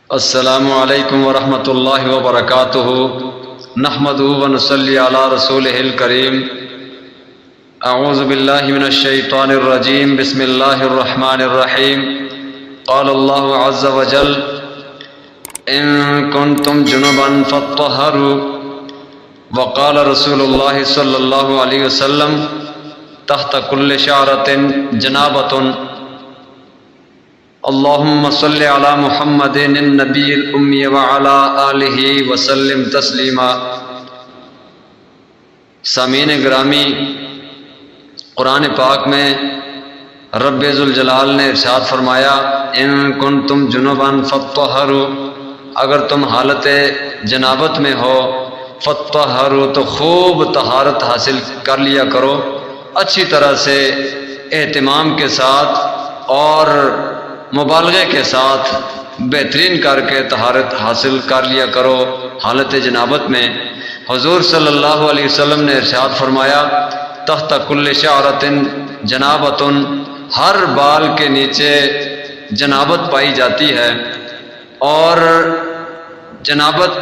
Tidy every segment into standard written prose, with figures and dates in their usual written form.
السلام علیکم ورحمۃ اللہ وبرکاتہ نحمدہ ونصلی علی رسولہ الکریم اعوذ باللہ من الشیطان الرجیم بسم اللہ الرحمن الرحیم قال اللہ عز وجل ان کنتم جنبا فاطہروا وقال رسول اللہ صلی اللہ علیہ وسلم تحت کل شعرۃ جنابۃ اللہم صلی علی محمد النبی الامی وعلی آلہ وسلم تسلیما۔ سامعین گرامی، قرآن پاک میں رب ذوالجلال نے ارشاد فرمایا ان کنتم جنبا فاطہروا، اگر تم حالت جنابت میں ہو فاطہروا تو خوب طہارت حاصل کر لیا کرو، اچھی طرح سے اہتمام کے ساتھ اور مبالغے کے ساتھ بہترین کر کے طہارت حاصل کر لیا کرو حالت جنابت میں۔ حضور صلی اللہ علیہ وسلم نے ارشاد فرمایا تحت کل شعرۃ جنابۃ، ہر بال کے نیچے جنابت پائی جاتی ہے، اور جنابت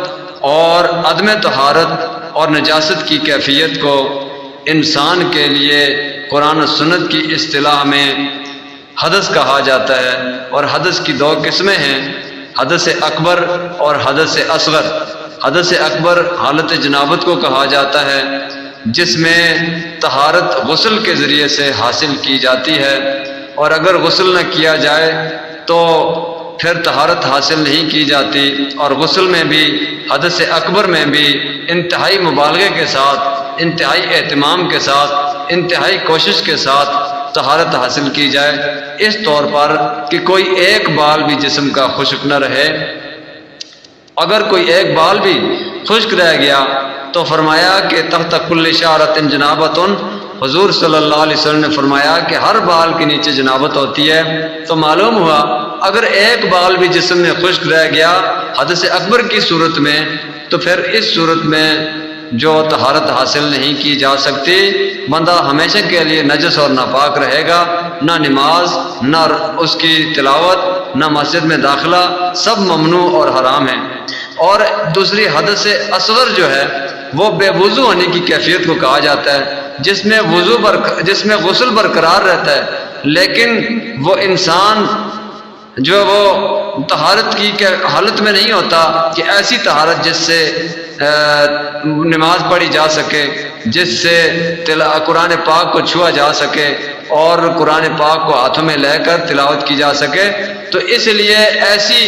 اور عدم طہارت اور نجاست کی کیفیت کو انسان کے لیے قرآن و سنت کی اصطلاح میں حدث کہا جاتا ہے، اور حدث کی دو قسمیں ہیں، حدث اکبر اور حدث اصغر۔ حدث اکبر حالت جنابت کو کہا جاتا ہے جس میں طہارت غسل کے ذریعے سے حاصل کی جاتی ہے، اور اگر غسل نہ کیا جائے تو پھر طہارت حاصل نہیں کی جاتی، اور غسل میں بھی حدث اکبر میں بھی انتہائی مبالغے کے ساتھ، انتہائی اہتمام کے ساتھ، انتہائی کوشش کے ساتھ طہارت حاصل کی جائے، اس طور پر کہ کوئی ایک بال بھی جسم کا خشک نہ رہے۔ اگر کوئی ایک بال بھی خشک رہ گیا تو فرمایا کہ تحت کل شعرۃ جنابۃ، حضور صلی اللہ علیہ وسلم نے فرمایا کہ ہر بال کے نیچے جنابت ہوتی ہے۔ تو معلوم ہوا اگر ایک بال بھی جسم میں خشک رہ گیا حدث اکبر کی صورت میں، تو پھر اس صورت میں جو طہارت حاصل نہیں کی جا سکتی، بندہ ہمیشہ کے لیے نجس اور ناپاک رہے گا، نہ نماز، نہ اس کی تلاوت، نہ مسجد میں داخلہ، سب ممنوع اور حرام ہیں۔ اور دوسری حدث اصغر جو ہے وہ بے وضو ہونے کی کیفیت کو کہا جاتا ہے، جس میں غسل برقرار رہتا ہے، لیکن وہ انسان جو وہ طہارت کی حالت میں نہیں ہوتا کہ ایسی طہارت جس سے نماز پڑھی جا سکے، جس سے قرآن پاک کو چھوا جا سکے اور قرآن پاک کو ہاتھوں میں لے کر تلاوت کی جا سکے، تو اس لیے ایسی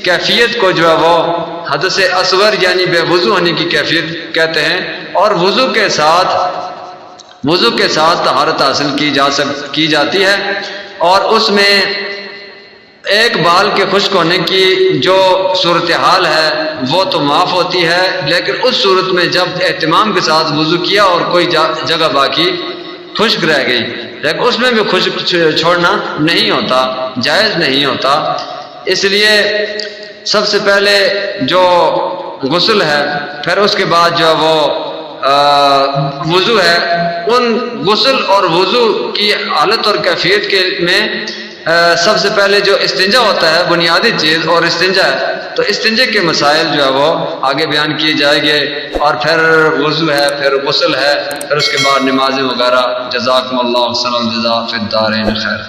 کیفیت کو جو ہے وہ حدث اصغر یعنی بے وضو ہونے کی کیفیت کہتے ہیں۔ اور وضو کے ساتھ طہارت حاصل کی جاتی ہے، اور اس میں ایک بال کے خشک ہونے کی جو صورتحال ہے وہ تو معاف ہوتی ہے، لیکن اس صورت میں جب اہتمام کے ساتھ وضو کیا اور کوئی جگہ باقی خشک رہ گئی، لیکن اس میں بھی خشک چھوڑنا نہیں ہوتا، جائز نہیں ہوتا۔ اس لیے سب سے پہلے جو غسل ہے، پھر اس کے بعد جو وہ وضو ہے، ان غسل اور وضو کی حالت اور کیفیت میں سب سے پہلے جو استنجا ہوتا ہے بنیادی چیز، اور استنجا ہے تو استنجے کے مسائل جو ہے وہ آگے بیان کیے جائیں گے، اور پھر وضو ہے، پھر غسل ہے، پھر اس کے بعد نمازیں وغیرہ۔ جزاکم اللہ خیر، جزا فی الدارین خیر۔